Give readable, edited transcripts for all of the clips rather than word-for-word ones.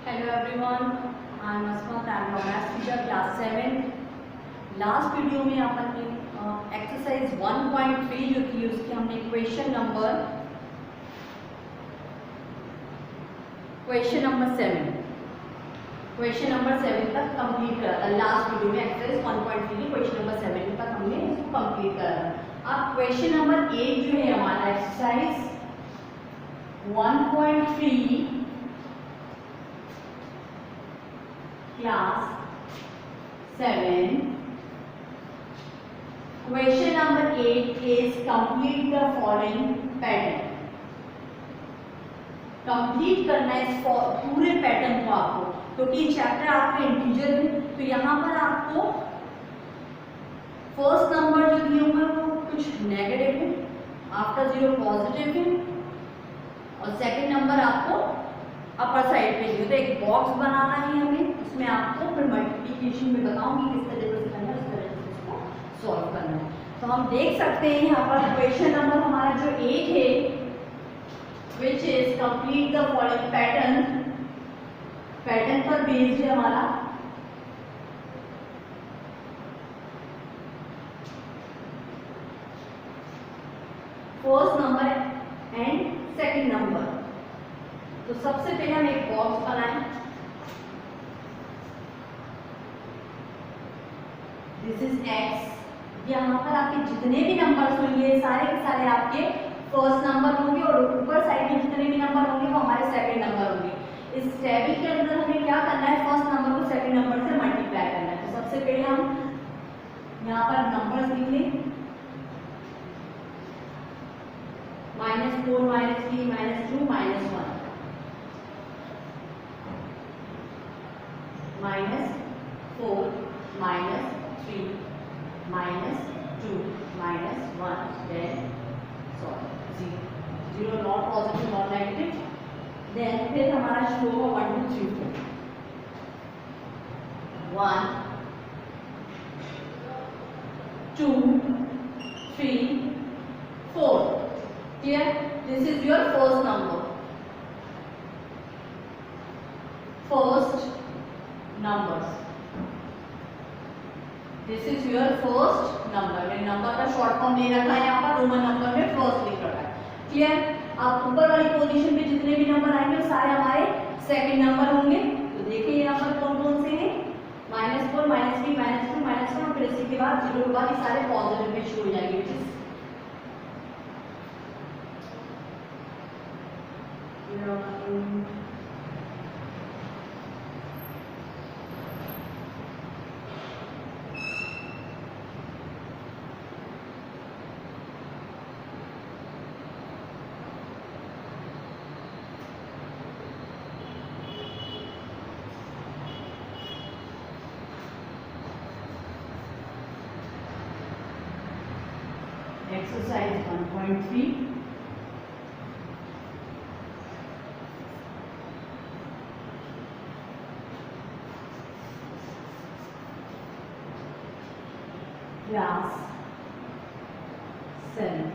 Hello everyone, I am Asmat. I am your maths teacher class 7. Last video में अपन ने exercise 1.3 जो थी उसकी हमने क्वेश्चन नंबर 7 तक कंप्लीट करा था। लास्ट वीडियो में एक्सरसाइज 1.3 की क्वेश्चन नंबर 7 तक हमने इसको कंप्लीट करा था। अब क्वेश्चन नंबर 8 जो है हमारा exercise 1.3 class 7 question number 8 is complete the following pattern। Complete करना है इस पूरे पैटर्न को आपको, क्योंकि चैप्टर आपका इंटीजर है तो यहाँ पर आपको फर्स्ट नंबर जो दिए होंगे वो कुछ नेगेटिव है, आफ्टर 0 पॉजिटिव है और सेकंड नंबर आपको अपर साइड पे दिए। तो एक बॉक्स बनाना है हमें, उसमें आपको फिर मल्टीप्लिकेशन में बताऊंगी किस तरीके से करना है, उस तरह से इसको सॉल्व करना है। तो हम देख सकते हैं यहाँ पर क्वेश्चन नंबर हमारा जो 8 है, which is complete the following pattern. Pattern पर बेस्ड है हमारा। First number and second number. तो सबसे पहले हम एक बॉक्स बनाएं। This is x. यहाँ पर आपके जितने भी नंबर्स होंगे सारे के सारे आपके फर्स्ट नंबर होंगे और ऊपर साइड में जितने भी नंबर होंगे वो हमारे सेकंड नंबर होंगे। इस टेबल के अंदर हमें क्या करना है, फर्स्ट नंबर को सेकंड नंबर से मल्टीप्लाई करना है। तो सबसे पहले हम यहाँ पर नंबर्स लिख लें। -4 -3 -2 -1 -4 -3 -2 -1 then 0 not positive not negative। then फिर हमारा शुरू होगा 1 2 3 4 1 2 3 4। clear? this is your first number, first numbers। This is your first number. मैंने नंबर का शॉर्ट फॉर्म ले रखा है, यहाँ पर रोमन नंबर में फर्स्ट लिख रखा है। क्लियर? आप ऊपर वाली पोजीशन पे जितने भी नंबर आएंगे वो सारे हमारे सेकंड नंबर होंगे। तो देखिए यहाँ पर कौन कौन से हैं, -4 -3 -2 -1। फिर इसी के बाद 0 के बाद ये सारे पॉजिटिव में शुरू हो जाएंगे। Exercise 1.3 class 7।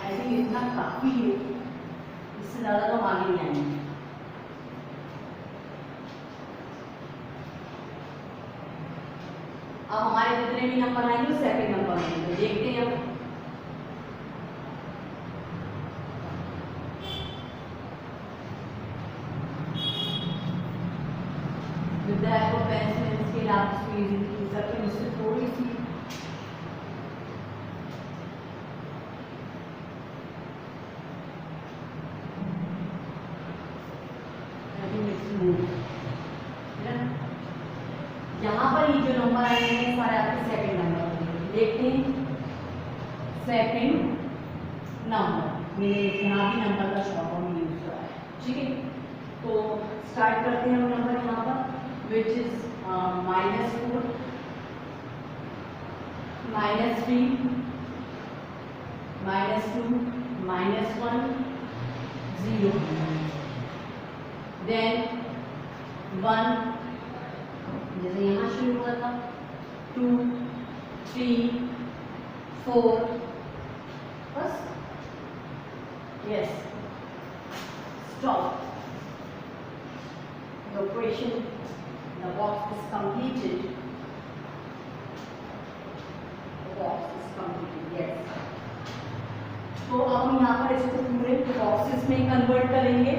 आई थिंक इतना काफी है, इससे ज्यादा तो हम आगे नहीं आएंगे। अब हमारे जितने भी नंबर आएंगे वो सेकंड नंबर होंगे। देखते हैं अब with the help of pencil scale आप इसको इजीली लिख सकते हैं। उससे थोड़ी सी यहाँ पर ये जो नंबर आए हैं सारे आपके सेकंड नंबर होंगे। देखते हैं सेकंड नंबर, मैंने यहाँ भी नंबर का शॉर्ट फॉर्म यूज करा है। ठीक है, तो स्टार्ट करते हैं हम नंबर यहाँ पर, विच इज -4 -3 -2 -1 0। देन 1 जैसे यहाँ शुरू हुआ था 2 3 4 बस yes stop the question the box is completed the box is completed yes तो अब हम यहाँ पर इसको पूरे बॉक्सेस में कन्वर्ट करेंगे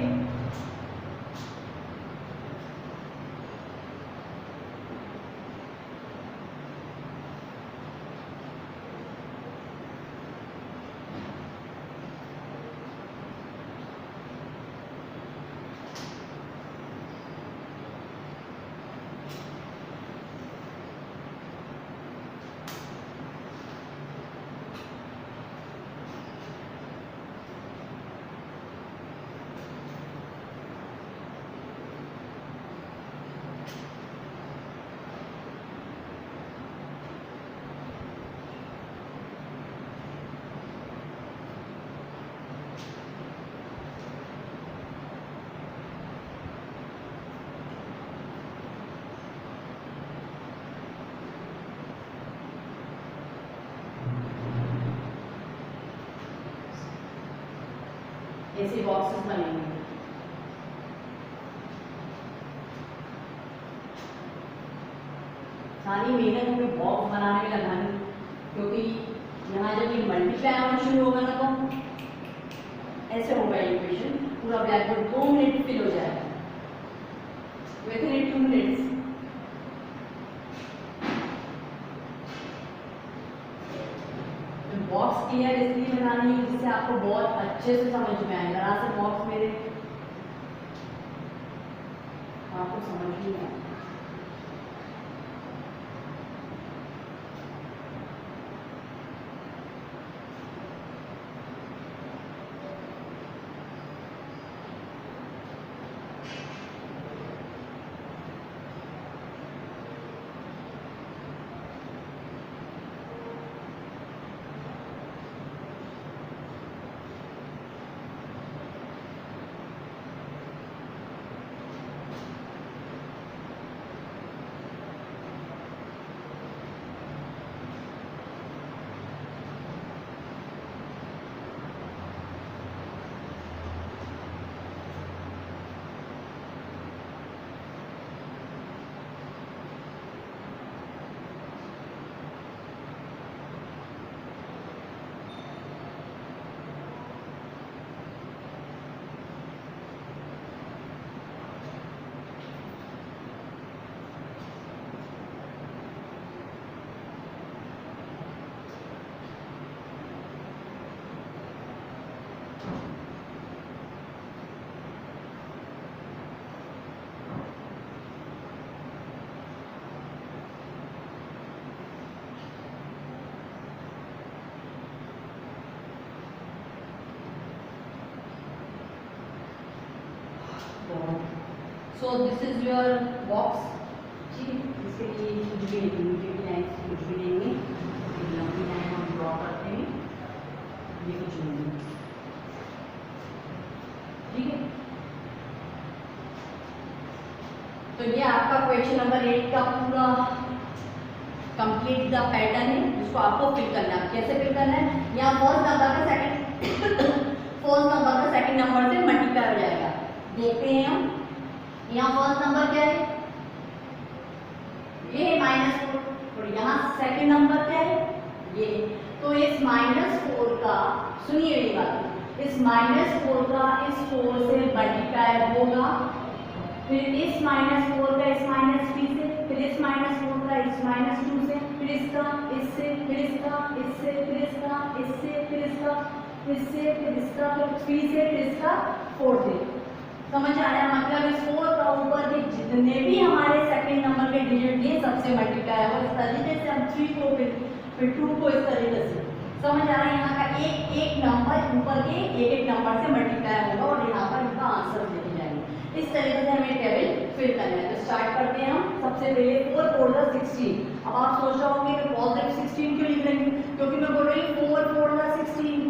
ऐसे बॉक्सेस बनेंगे सारी मेहनत हमें बॉक्स बनाने में लगानी क्योंकि यहाँ जब ये मल्टीप्लाई होना शुरू होगा ना तो ऐसे होगा इक्वेशन पूरा ब्लैक बोर्ड 2 मिनट फिल हो जाएगा विथिन 2 मिनट्स बॉक्स क्लियर इसलिए बनानी है जिससे आपको बहुत अच्छे से समझ में आए जरा से बॉक्स मेरे आपको समझ नहीं आए So this is your box. ठीक है इसके लिए कुछ भी नहीं नीचे की लाइन से कुछ भी नहीं है लंबी लाइन हम ड्रॉ करते हैं ये कुछ नहीं है ठीक है। तो ये आपका क्वेश्चन नंबर 8 का पूरा कंप्लीट द पैटर्न है जिसको आपको फिल करना है। कैसे फिल करना है यहाँ फर्स्ट नंबर का सेकंड नंबर से मल्टीप्लाई हो जाएगा। देखते हैं हम यहाँ फर्स्ट नंबर क्या है ये है -4 और यहाँ सेकंड नंबर क्या है ये। तो इस -4 का सुनिए मेरी बात इस -4 का इस 4 से मल्टीप्लाई होगा फिर इस -4 का इस -3 से फिर इस -4 का इस -2 से फिर इसका इससे फिर इसका इससे फिर इसका इससे फिर इसका इससे फिर इसका फिर 3 से फिर इसका 4 से। समझ आ रहा है मतलब इस 4 का ऊपर के जितने भी हमारे सेकंड नंबर के डिजिट ये सबसे मल्टीप्लाई होगा। इस तरीके से हम 3 को फिर 2 को इस तरीके से समझ आ रहा है। यहाँ का एक नंबर ऊपर के एक नंबर से मल्टीप्लाई होगा और यहाँ पर इनका आंसर देखे जाएंगे। इस तरीके से हमें टेबल फिल करना है। तो स्टार्ट करते हैं हम सबसे पहले 4 4 16। अब आप सोच रहे होंगे कि पॉजिटिव 16 क्यों लिख रहे हैं क्योंकि मैं बोल रही हूँ 4 4 16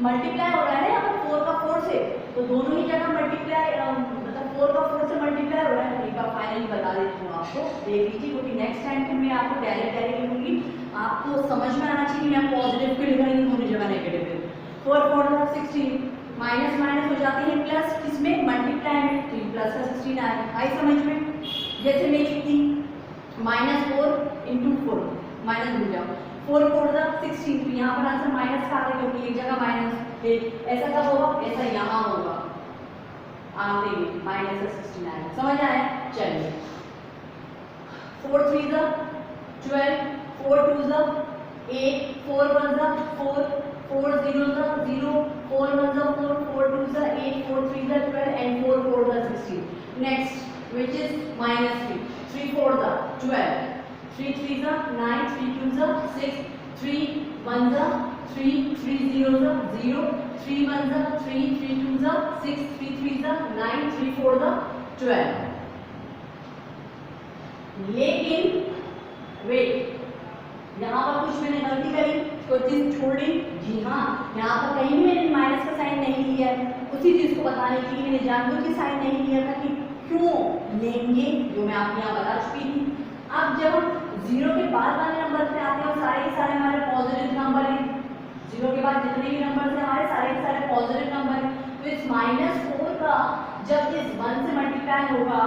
मल्टीप्लाई हो रहा है यहाँ पर 4 का 4 से तो दोनों ही जगह मल्टीप्लाई मतलब 4 का 4 से मल्टीप्लाई हो रहा है। एक बार फाइनली बता देती हूँ आपको देख लीजिए, क्योंकि नेक्स्ट टाइम फिर मैं आपको डायरेक्ट लूँगी, आपको समझ में आना चाहिए कि मैं पॉजिटिव क्यों लिख रही हूँ, दोनों जगह नेगेटिव है। 4 4 16 माइनस माइनस हो जाते हैं प्लस, किसमें मल्टीप्लाई में, तो प्लस का 16 आया, आई समझ में। जैसे मैं लिखती -4 इंटू 4, माइनस भूल जाओ, 4 4 16, तो यहाँ पर आंसर माइनस का आ रहा है क्योंकि एक जगह माइनस है। ऐसा कब होगा, ऐसा यहाँ होगा, आप देखिए माइनस का 16 आया, समझ आया। चलिए 4 3 12, 4 2 8, 4 1 4, 4 0 0, 4 1 4, 4 2 8, 4 3 12 and 4 4 16. Next, which is -3. 3 4 12, 3 3 9, 3 2 6, 3 1 3, 3 0 0, 3 1 3, 3 2 6, 3 3 9, 3 4 12. लेकिन वेट, यहाँ पर कुछ मैंने गलती करी, कोई चीज छोड़ दी। जी हाँ, यहाँ पर कहीं भी मैंने माइनस का साइन नहीं लिया है, उसी चीज को बताने के लिए मैंने जानबूझ के साइन नहीं लिया था कि क्यों लेंगे, जो मैं आपको यहाँ बता चुकी थी। अब जब हम 0 के बाद वाले नंबर पे आते हैं और सारे हमारे पॉजिटिव नंबर हैं, 0 के बाद जितने भी नंबर हैं हमारे सारे पॉजिटिव नंबर हैं, तो इस -4 का जब इस 1 से मल्टीप्लाई होगा,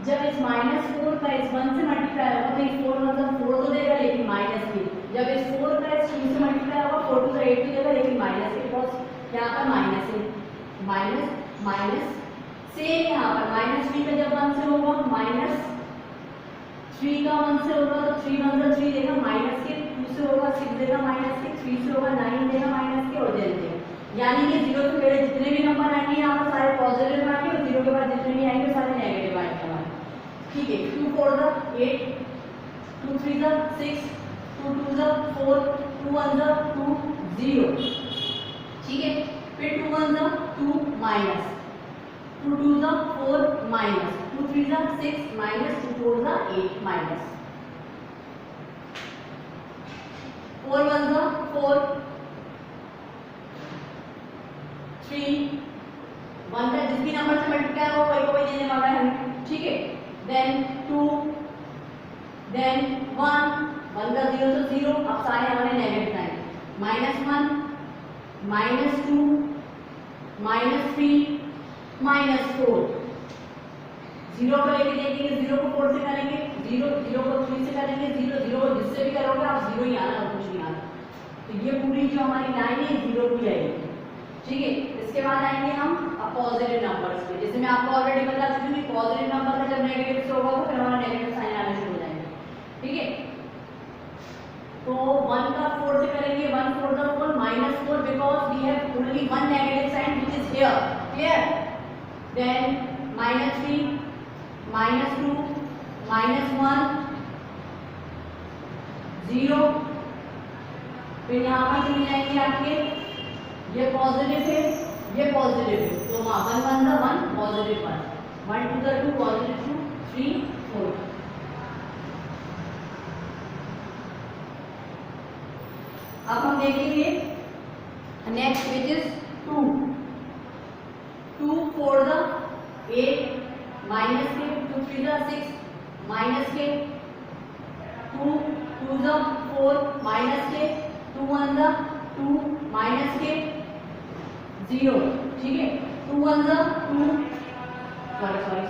जब इस -4 का इस 1 से मल्टीप्लाई होगा तो इस 4 मतलब 4 तो देगा लेकिन माइनस के, जब इस 4 का इस 2 से मल्टीप्लाई होगा 4 2 8 तो देगा लेकिन माइनस के, बिकॉज यहाँ पर माइनस है, माइनस माइनस सेम यहाँ पर -3 का जब 1 से होगा, -3 का 1 से होगा तो 3 1 3 देगा माइनस के, 2 से होगा 6 देगा माइनस के, 3 से होगा 9 देगा माइनस के, और देगा। यानी कि 0 से पहले जितने भी नंबर आएंगे यहाँ पर सारे पॉजिटिव आएंगे और 0 के बाद जितने भी आएंगे सारे नेगेटिव आएंगे हमारे। ठीक है, 2 4 8, 2 3 6, 2 2 4, 2 1 2 0। ठीक है, फिर 2 1 2 माइनस, 2 2 4 माइनस, 2 3 6 माइनस, 2 4 8 माइनस, 4 1 4, 3 1 का जिस भी नंबर से मल्टीप्लाई होगा वही को वही देने वाला है हमें। ठीक है, देन 2, देन 1 का 0 तो 0, अब सारे हमारे नेगेटिव आएंगे, -1, -2, -3, -4। 0 को लेके देखेंगे, 0 को 4 से करेंगे, 0 0 को 3 से करेंगे, 0 0 को जिससे भी करोगे आप 0 ही आना और कुछ नहीं आना। तो ये पूरी जो हमारी लाइन है 0 की आएगी। ठीक है, इसके बाद आएंगे हम पॉजिटिव नंबर्स पे। जैसे मैं आपको ऑलरेडी बता चुकी हूँ कि पॉजिटिव नंबर का जब नेगेटिव से होगा तो फिर हमारा नेगेटिव साइन आने शुरू हो जाएंगे। ठीक है, तो 1 का 4 से करेंगे, 1 4 4 -4 because we have only one negative sign which is here, clear. Then -3, -2, -1 0, फिर यहाँ पर मिल जाएंगे आपके, ये पॉजिटिव है, ये पॉजिटिव है, तो 1 1 1 पॉजिटिव 1, 1 2 2 पॉजिटिव 2, 3 4। अब हम देखेंगे नेक्स्ट विच इज 2 2 4 8 माइनस के, 2 3 6 माइनस के, 2 2 4 माइनस के, 2 1 2 माइनस के 0। ठीक है, 2 1 2,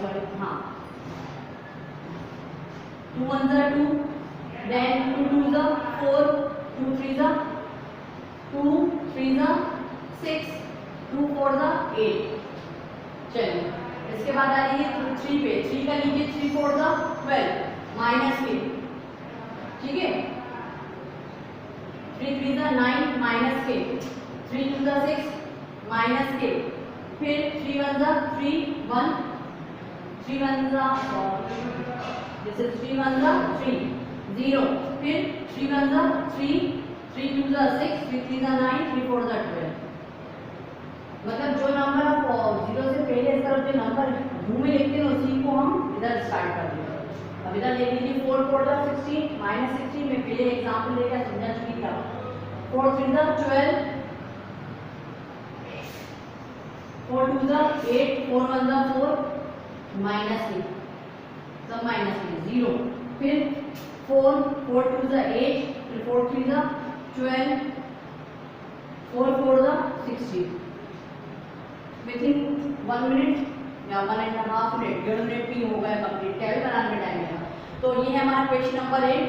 सॉरी हाँ, 2 1 2, देन 2 2 4, 2 3 2, 3 6, 2 4 8। चलिए, इसके बाद आ जाइए 3 पे, 3 का लीजिए, 3 4 12 माइनस के। ठीक है, 3 3 9 माइनस के, 3 2 6 माइनस के, फिर 3 1 3 1, 3 1 दिस इज 3 1 3 0, फिर 3 1 3, 3 2 6, 3 3 9, 3 4 12। मतलब जो नंबर आप 0 से पहले इस तरफ जो नंबर मुंह में लिखते हैं उसी को हम इधर स्टार्ट कर देंगे। अब इधर लिख लीजिए 4 4 16 -16, मैं पहले एग्जांपल लेकर समझा चुकी था। 4 3 12, 4 2 8, 4 1 4 -3, सब माइनस में 0, फिर 4 4 2 ज़ा 8, फिर 4 3 ज़ा 12, 4 4 ज़ा 16, विथिन 1 मिनट या 1.5 मिनट, 1.5 मिनट भी हो गया कंप्लीट, क्या भी बनाने में टाइम लगा। तो ये है हमारा क्वेश्चन नंबर 8।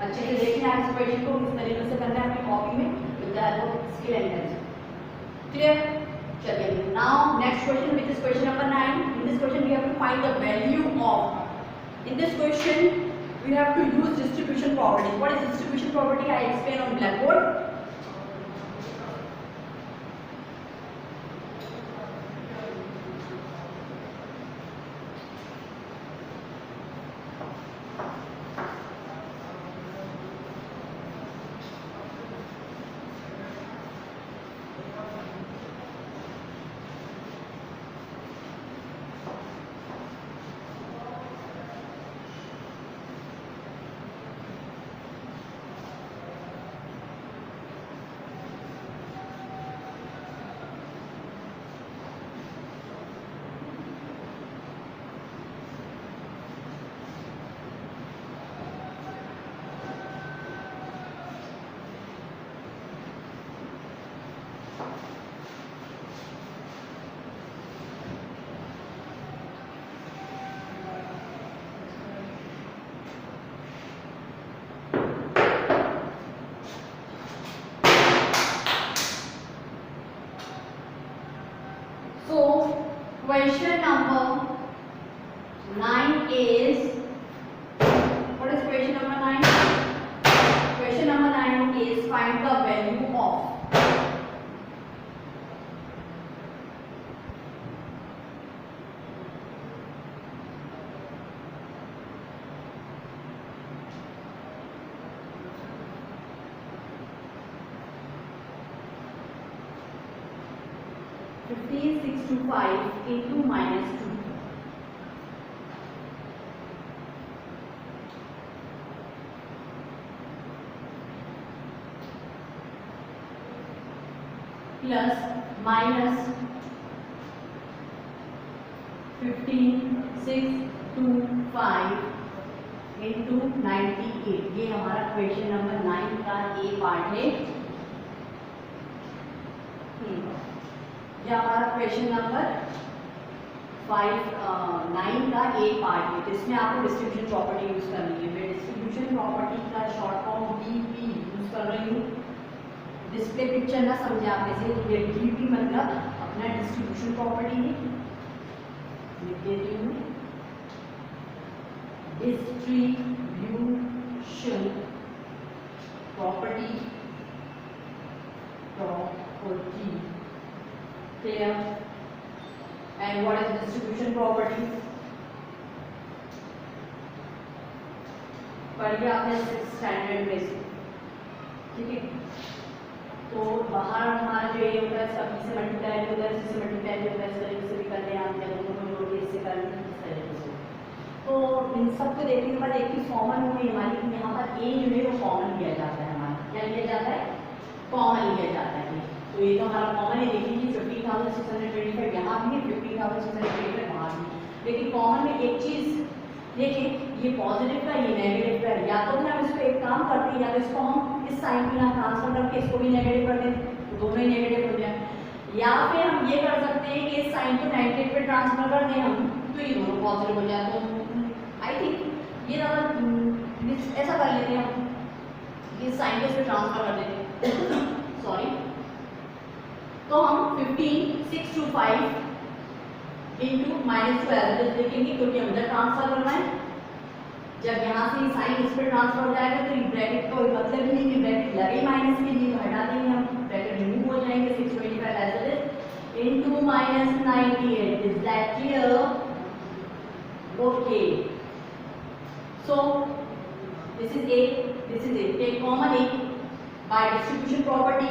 अच्छे से देखना है इस क्वेश्चन को किस तरीके से करना है अपनी कॉपी में with the help of skill and intelligence. Clear? चलिए now next question which is question number 9। In this question we have to find the value of, in this question we have to use distribution property. What is distribution property? I explain on blackboard. So question number 9 is, what is question number 9? Question number 9 is find the value of, (15,625) into -2. Plus minus 15,625 into 98। ये हमारा question number 9 का ए part है। ये हमारा question number 9 का ए part है। तो इसमें आपको डिस्ट्रीब्यूशन प्रॉपर्टी यूज करनी है। मैं डिस्ट्रीब्यूशन प्रॉपर्टी का शॉर्ट फॉर्म डीपी यूज कर रही हूँ। डिस्प्ले पिक्चर ना समझे आप ऐसे, ये डीपी मतलब अपना डिस्ट्रीब्यूशन प्रॉपर्टी है। लिख देती हूँ distribution property clear? And what is distribution property? पढ़िए आपने 6th स्टैंडर्ड में से, ठीक है। तो बाहर हमारा जो ये होता है इसका बी से मल्टीप्लाई होता है, सी से मल्टीप्लाई होता है, इस तरीके से भी कर ले आप, या दोनों को जोड़ के इससे कर लें इस तरीके से। तो इन सबको देखने के बाद एक चीज कॉमन हुई हमारी, यहाँ पर ए जो है वो कॉमन लिया जाता है हमारा। क्या लिया जाता है? कॉमन लिया जाता है। तो ये तो हमारा कॉमन है, देखिए 15,625 यहाँ भी है, 15,625 वहाँ भी। लेकिन कॉमन में एक चीज देखिए, ये पॉजिटिव का ये नेगेटिव का, या तो हम इसको एक काम करते हैं, या तो इसको हम इस साइन को यहाँ ट्रांसफर करके इसको भी नेगेटिव कर दें, तो दोनों ही नेगेटिव हो जाए। या फिर हम ये कर सकते हैं कि इस साइन को 98 पे ट्रांसफर कर दें हम, तो ये दोनों पॉजिटिव हो जाए। तो आई थिंक ये ज़्यादा ऐसा कर लेते हैं हम, इस साइन को इस पर ट्रांसफर कर देते हैं सॉरी। तो हम 15,625 इंटू -12 देखेंगे, क्योंकि हम इधर ट्रांसफर करना है। जब यहाँ से साइन इस पर ट्रांसफर हो जाएगा तो ब्रैकेट का कोई मतलब ही नहीं कि ब्रैकेट लगे माइनस के लिए, हटा देंगे हम, ब्रैकेट रिमूव हो जाएंगे। 625 as it is into -98। Is that clear? Okay, so this is a, take common a by distribution property.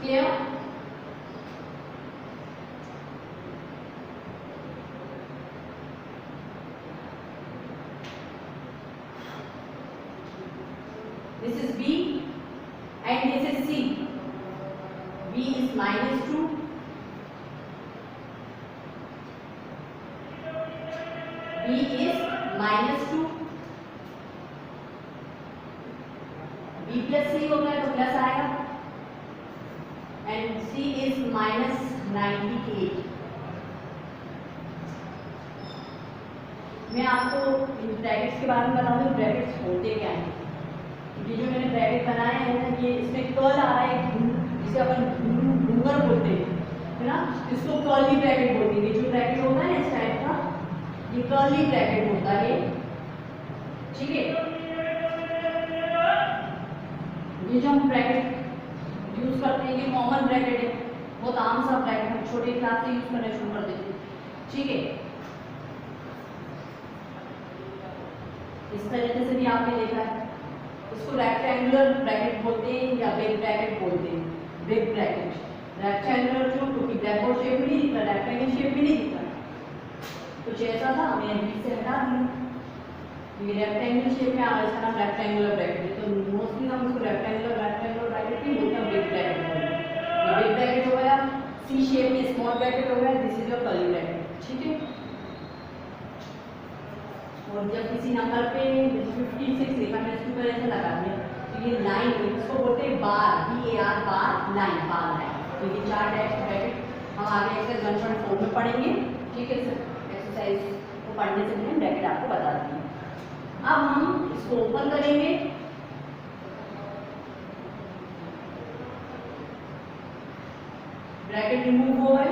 Clear? This is B and this is C. B is -2 B is -2, B plus C हो गया तो plus आएगा, and C is -98। मैं आपको in brackets के बारे में बता दूं, ब्रैकेट्स होते क्या हैं। ये जो मैंने ब्रैकेट बनाए हैं ना, ये इसमें कर्ल आ रहा है, जिसे अपन घूंगर बोलते हैं, है ना, इसको कर्ली ब्रैकेट बोलते हैं। ये जो ब्रैकेट होता है ना इस टाइप का, ये कर्ली ब्रैकेट होता है, ठीक है। ये जो हम ब्रैकेट यूज करते हैं ये कॉमन ब्रैकेट है, बहुत आम सा ब्रैकेट हम छोटे क्लास से यूज करना शुरू कर देते हैं, ठीक है। इस तरीके से भी आपने देखा है, इसको रेक्टेंगुलर ब्रैकेट बोलते हैं या बिग ब्रैकेट बोलते हैं। बिग ब्रैकेट रेक्टेंगुलर जो, क्योंकि ब्लैकबोर्ड शेप में नहीं दिखता, रेक्टेंगल शेप में नहीं दिखता, कुछ ऐसा था मैंने बीच से हटा दिया, ये रेक्टेंगल शेप में आ गया, इसका नाम रेक्टेंगुलर ब्रैकेट है। तो मोस्टली हम इसको रेक्टेंगुलर ब्रैकेट नहीं बोलते, हम बिग ब्रैकेट बोलते हैं। ये बिग ब्रैकेट हो गया, सी शेप में स्मॉल ब्रैकेट हो गया, this is your curly bracket, ठीक है। और जब किसी नंबर पे 56 लिखा, मैं इसकी वजह से लगा दिया, तो ये लाइन, इसको बोलते हैं बार, BAR, बार लाइन, बार लाइन। तो ये 4 टाइप्स ब्रैकेट हम आगे एक्सरसाइज 1.4 में पढ़ेंगे, ठीक है। एक्सरसाइज को पढ़ने से मैंने ब्रैकेट आपको बता दी। अब हम इसको ओपन करेंगे, ब्रैकेट रिमूव हो गए,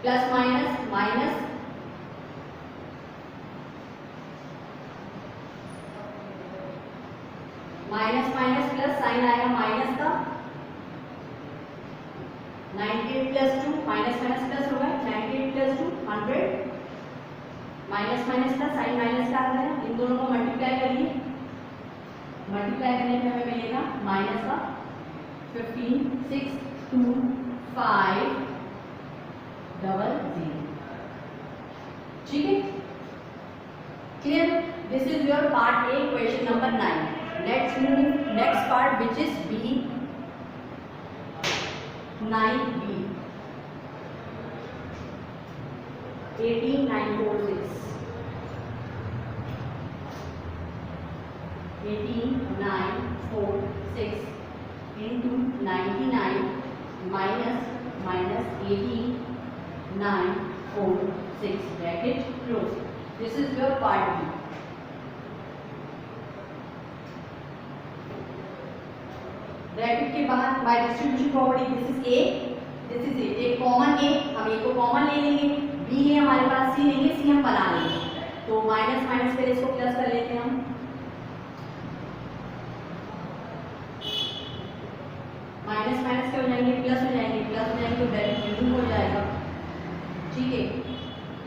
plus minus minus, minus minus plus, sign आएगा माइनस का, 98 प्लस 2, माइनस माइनस प्लस होगा, 98 प्लस 2 100, माइनस माइनस का साइन माइनस का आ गया, इन दोनों को मल्टीप्लाई करिए, मल्टीप्लाई करने पे हमें मिलेगा माइनस का 15 6 2 5 00, ठीक है, clear. This is your part A, question number 9। Let's move next part, which is B, 9B, 18946, 18946 into 99 minus 18946, bracket close. This is your part B. Bracket के बाद by distribution property, this is a, this is a, एक common ए, हम ए को common ले लेंगे, B है हमारे पास, सी लेंगे, सी हम बना लेंगे, तो माइनस माइनस फिर इसको प्लस कर लेते हैं हम, माइनस माइनस क्या हो जाएंगे, प्लस हो जाएंगे, प्लस हो जाएंगे तो ब्रैकेट रिमूव हो जाएगा, ठीक है।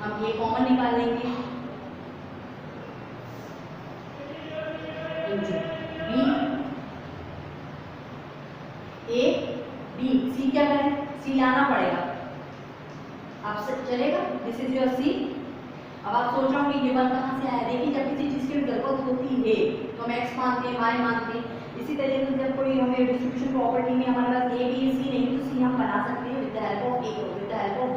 हम ये कॉमन निकाल लेंगे, बी ए बी, सी क्या करें, सी लाना पड़ेगा, आप चलेगा, दिस इज योर सी। अब आप सोच रहे होंगे ये वन कहाँ से आया, देखिए जब किसी चीज़ की जरूरत होती है तो हम एक्स मानते हैं, वाई मानते हैं, इसी तरीके से जब कोई हमें डिस्ट्रीब्यूशन प्रॉपर्टी में हमारे पास ए बी सी नहीं तो सी हम बना सकते हैं with the help of A, with the help of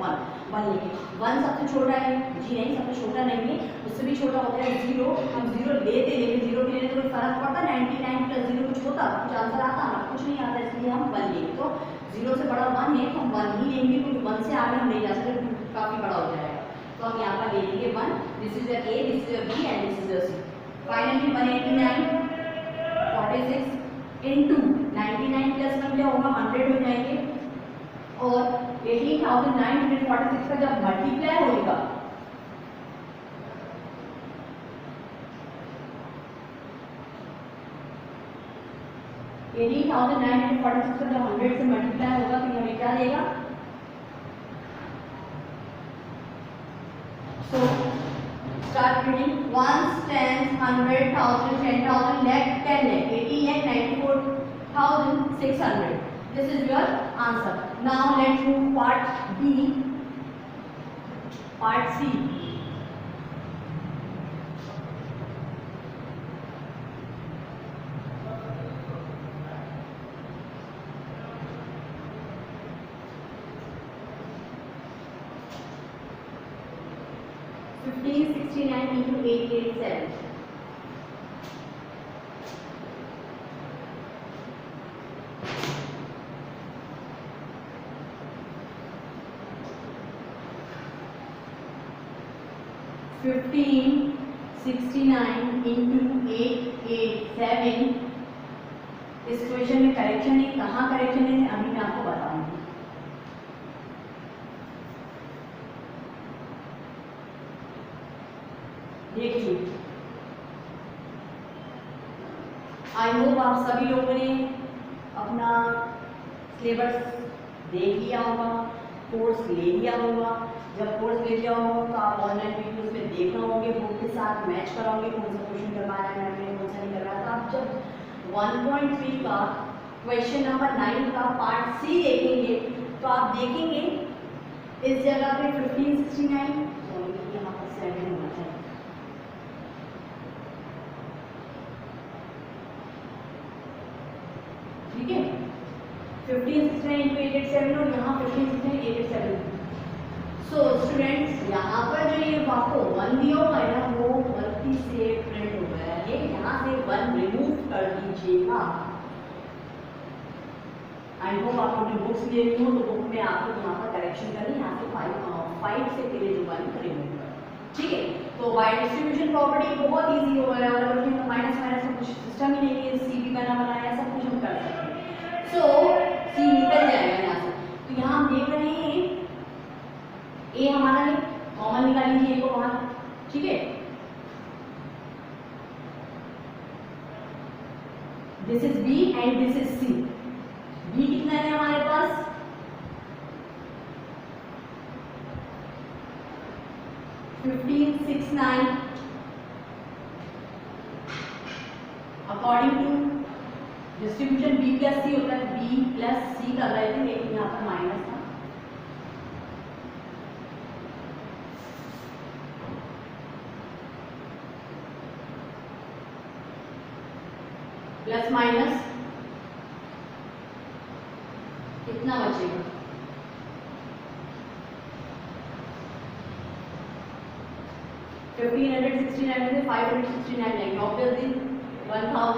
one लेके। वन सबसे छोटा है, जी नहीं सबसे छोटा नहीं है, उससे भी छोटा होता है जीरो, हम जीरो लेते लेकिन जीरो के लेने तो कोई फर्क पड़ता, 99 प्लस जीरो कुछ होता, कुछ आंसर आता ना, कुछ नहीं आता, इसलिए हम वन लेंगे। तो जीरो से बड़ा वन है तो हम वन ही लेंगे, क्योंकि वन से आगे हम नहीं जा सकते, काफ़ी बड़ा हो जाएगा, तो हम यहाँ पर ले लेंगे one, this is your a, this is your b and this is your c. Finally 189 46 into 99 plus one क्या होगा 100 हो जाएंगे, और 18,946 का जब मल्टीप्लाई होगा का जब 100 से मल्टीप्लाई होगा तो हमें क्या देगा, so start reading, 1 10 100 1000 10,000 lakh 10 lakh 80 lakh 94,600. This is your answer. Now let's move part B, part C. 1569 into 887. Fifteen 69 into 887. इस क्वेश्चन में करेक्शन है, कहाँ करेक्शन है अभी मैं आपको बताऊंगी। देखिए, आई होप आप सभी लोगों ने अपना सिलेबस देख लिया होगा, कोर्स ले लिया होगा। जब कोर्स ले लिया होगा तो आप ऑनलाइन वीडियोस में देख रहे होंगे, बुक के साथ मैच कराओगे कौन सा क्वेश्चन करवाना है मैंने, कौन सा नहीं करवाया। तो आप जब 1.3 का क्वेश्चन नंबर 9 का पार्ट सी देखेंगे तो आप देखेंगे इस जगह पे 1569 यहाँ पर 7 होना चाहिए। ठीक है, 1569 into 887 और यहाँ 1569 887। सो स्टूडेंट्स, यहाँ पर जो ये आपको 1 दिया हुआ है ना, वो गलती से प्रिंट हो गया है, यहाँ से 1 रिमूव कर दीजिएगा। आई होप आप अपनी बुक्स ले रही हो तो बुक में आपको यहाँ पर करेक्शन करनी, यहाँ से 5 से पहले जो 1 रिमूव कर। ठीक है, तो बाय डिस्ट्रीब्यूशन प्रॉपर्टी बहुत ईजी हो गया और उसमें माइनस माइनस में कुछ सिस्टम ही नहीं है, सी भी बना बनाया सब कुछ हम कर सकते हैं। सो सी निकल जाएगा यहाँ से। तो यहाँ हम देख रहे हैं ए हमारा है, कॉमन निकाल लीजिए ए को बाहर। ठीक है, this is B and this is C. B कितना है हमारे पास, $1569 according to distribution B plus C होता है, बी प्लस सी कर रहे थे लेकिन यहाँ पर माइनस था। प्लस माइनस कितना बचेगा, $1569 में से 569 लेंगे ऑब्वियसली। 1000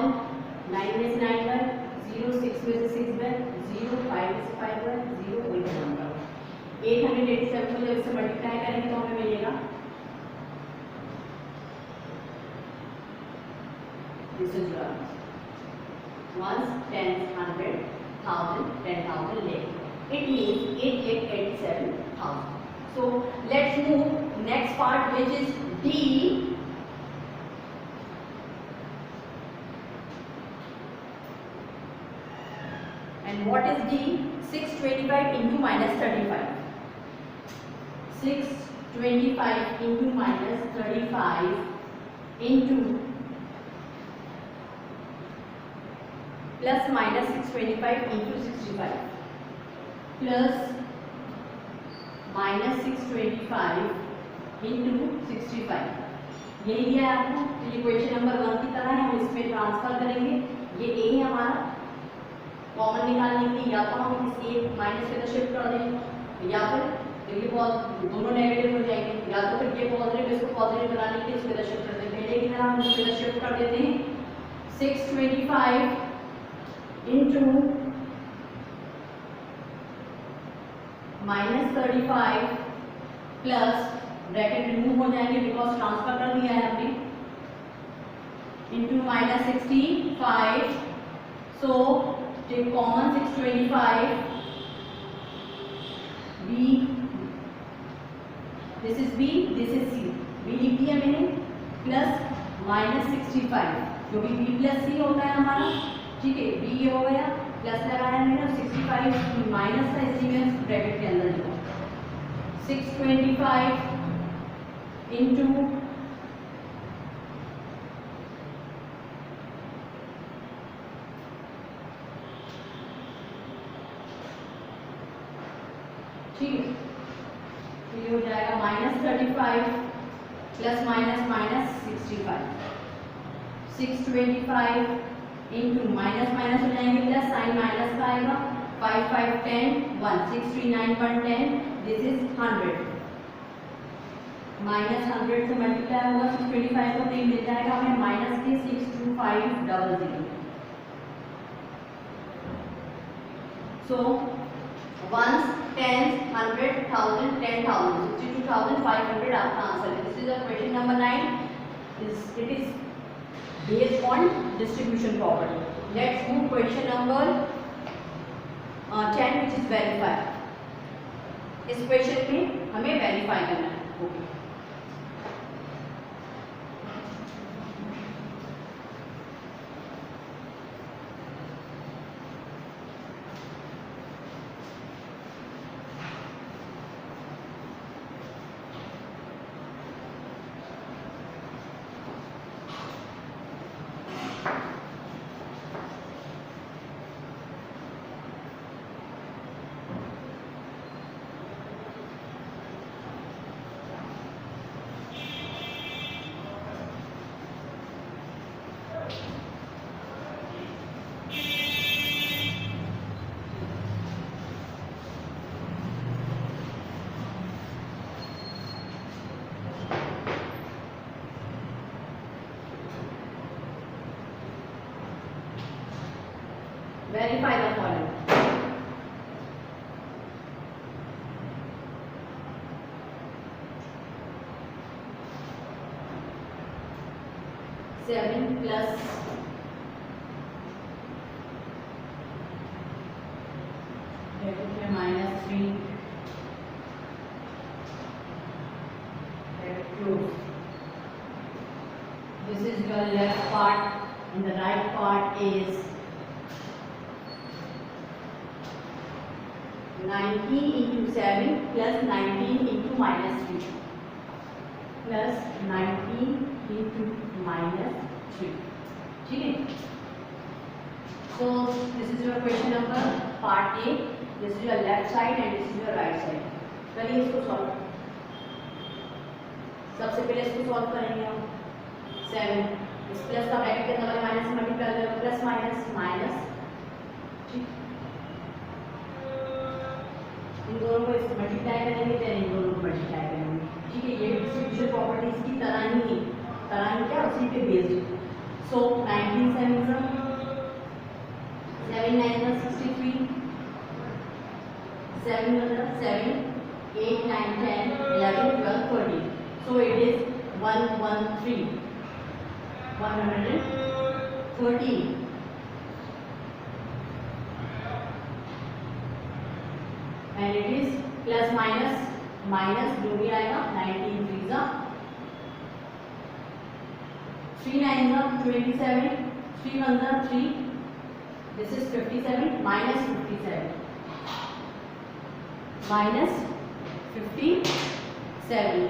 9 में से 9 गए, 0 6 में से 6 गए, 0 5 में से 5 गए, 0 वही नंबर। 887 को जब इससे मल्टीप्लाई करेंगे तो हमें मिलेगा this is ones, tens, 100, 1000, 10,000 lakh. It means 8,87,000. So let's move next part, which is D. And what is D? 625 into minus 35. 625 into minus 35 into plus minus 625 into 65 plus minus 625 into 65 यही दिया है आपको। तो ये क्वेश्चन नंबर 1 की तरह है, हम इसमें ट्रांसफर करेंगे। ये ए है हमारा, कॉमन निकालने के लिए या तो हम इस ए माइनस के अंदर शिफ्ट कर देंगे या फिर ये दोनों नेगेटिव हो जाएंगे, या तो फिर ये पॉजिटिव इसको पॉजिटिव बनाने के लिए इसके अंदर शिफ्ट कर देंगे। पहले की तरह हम इसके अंदर शिफ्ट कर देते हैं 625 into minus 35 plus bracket remove हो जाएंगे बिकॉज ट्रांसफर कर दिया है हमने, into minus 65। So take common 625 b, this is b, this is c, b लिख दिया मैंने, प्लस माइनस 65 क्योंकि b प्लस c होता है हमारा। ठीक है, b ये हो गया, प्लस लगाया मैंने, 65 माइनस था इसलिए मैं ब्रैकेट के अंदर लिखा 625 इंटू ठीक है, तो ये हो जाएगा minus 35 plus minus minus 65, 625 into minus minus हो जाएंगे प्लस, साइन माइनस का आएगा, 5 5 10 1 6 3 9 1 10, दिस इज 100 माइनस 100 से मल्टीप्लाई होगा 625 को 3 मिल जाएगा हमें माइनस के 62500. So ones, tens, 100, 1000, 10,000, 62,500 आपका आंसर है. This is the question number 9. It is based on distribution property. Let's move question number 10, which is verify. इस क्वेश्चन में हमें वेरीफाई करना है. Okay. Verify the following. Seven plus minus 3 close. This is your left part and the right part is 19 into 7 plus 19 into minus 3 plus 19 into minus 3. ठीक है. So this is your question number part A. This is your left side and this is your right side. चलिए इसको solve. सबसे पहले इसको solve करेंगे हम. 7 इस प्लस का ब्रैकेट के अंदर माइनस से मल्टीप्लाई करेंगे प्लस माइनस माइनस. ठीक. इन दोनों को इससे मल्टीप्लाई करेंगे फिर इन दोनों को मल्टीप्लाई करेंगे. ठीक है. ये डिस्ट्रीब्यूशन प्रॉपर्टीज की तरह ही क्या उसी पे based. So 19 7 7 9 63 7 7 8 9 10 11 12 13. So it is 113 113. And it is plus minus जो भी आएगा 19 3 जा 3 9 जा 27 3 1 जा 3. This is 57 minus 57 minus 57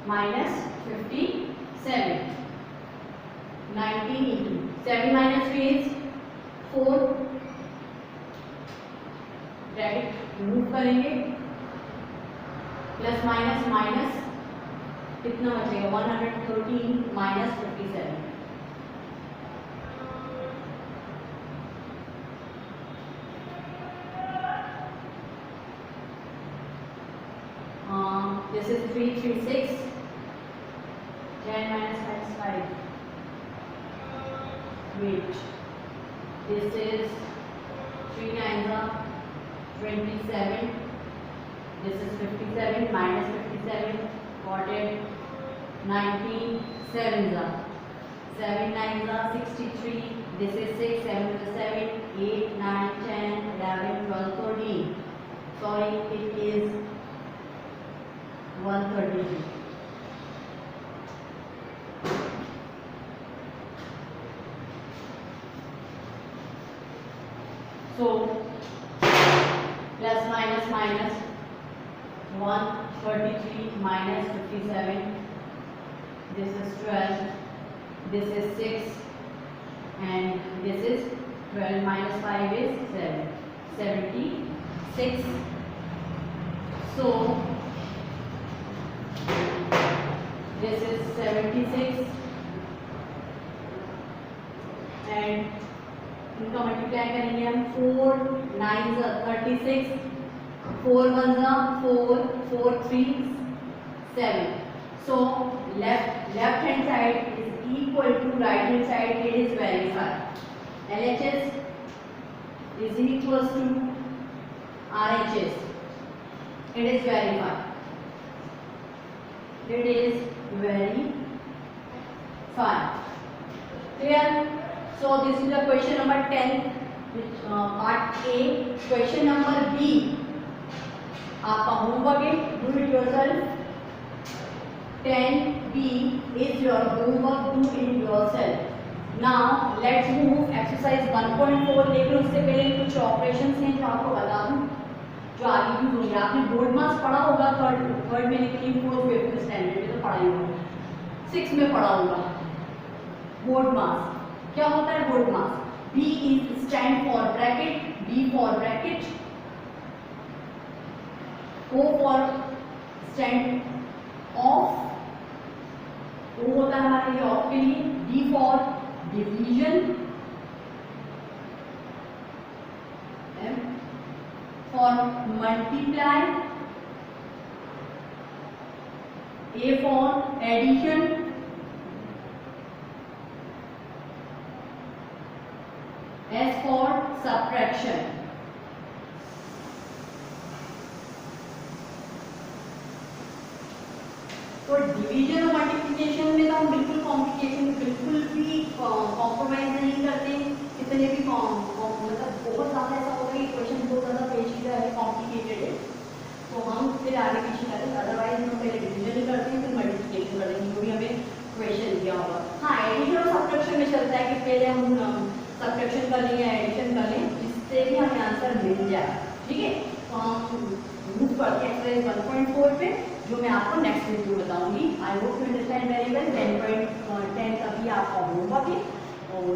minus 57 19 into 7 minus 3 is 4. Bracket remove करेंगे प्लस माइनस माइनस कितना बचेगा 113 minus 57. This is 336 10 minus 5 wait. This is 3 9 27. This is 57 minus 57 got it. 19 7 7 9 63. This is 6 7 7 8 9 10 11 12 13. Sorry, it is 132. So plus minus minus 133 minus 57. This is 12. This is 6. And this is 12 minus 5 is 7. 76. So this is 76 and इनका multiply करेंगे हम 4 9 36, 4 1 4, 4 3 7. So left hand side is equal to right hand side. It is verified. LHS is equals to RHS. It is verified. It is verified. Clear? So this is the question number 10, which part A. Question number B. आपका homework है, do it yourself. 10B is your homework, do it yourself. Now let's move exercise 1.4. लेकिन उससे पहले कुछ operations हैं जो आपको बता दूं, जो आगे यूज होंगे. आपने बोर्ड मास पढ़ा होगा थर्ड में, लेकिन फोर्थ फिफ्थ स्टैंडर्ड में तो पढ़ा ही होगा, 6 में पढ़ा होगा. बोर्ड मास क्या होता है? Board mass B is stand for bracket, B for bracket, O for stand off, O होता है हमारे लिए ऑफ के लिए, D for division, M for multiply, A for addition, S for subtraction. तो डिवीजन और मल्टीप्लिकेशन में तो हम बिल्कुल कॉम्प्लिकेशन बिल्कुल भी कॉम्प्रोमाइज नहीं करते. कितने भी मतलब बहुत ज़्यादा ऐसा होगा कि क्वेश्चन बहुत ज़्यादा पेचीदा है, कॉम्प्लिकेटेड है, तो हम फिर आगे पीछे करते हैं. अदरवाइज हम पहले डिवीजन करते हैं, फिर मल्टीप्लिकेशन करते हैं, जो भी हमें क्वेश्चन दिया होगा. हाँ, एडिशन और सब्ट्रैक्शन में चलता है कि पहले हम सब्ट्रैक्शन कर लें या एडिशन कर लें, जिससे भी हमें आंसर मिल जाए. ठीक है, तो हम मूव करते हैं एक्सरसाइज 1.4 पे, जो मैं आपको नेक्स्ट वीडियो में बताऊंगी. I hope you understand very well. 10.10 अभी आपका होमवर्क है और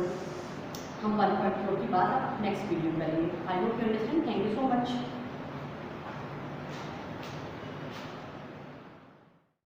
हम 1.4 की बात नेक्स्ट वीडियो में करेंगे. I hope you understand. Thank you so much.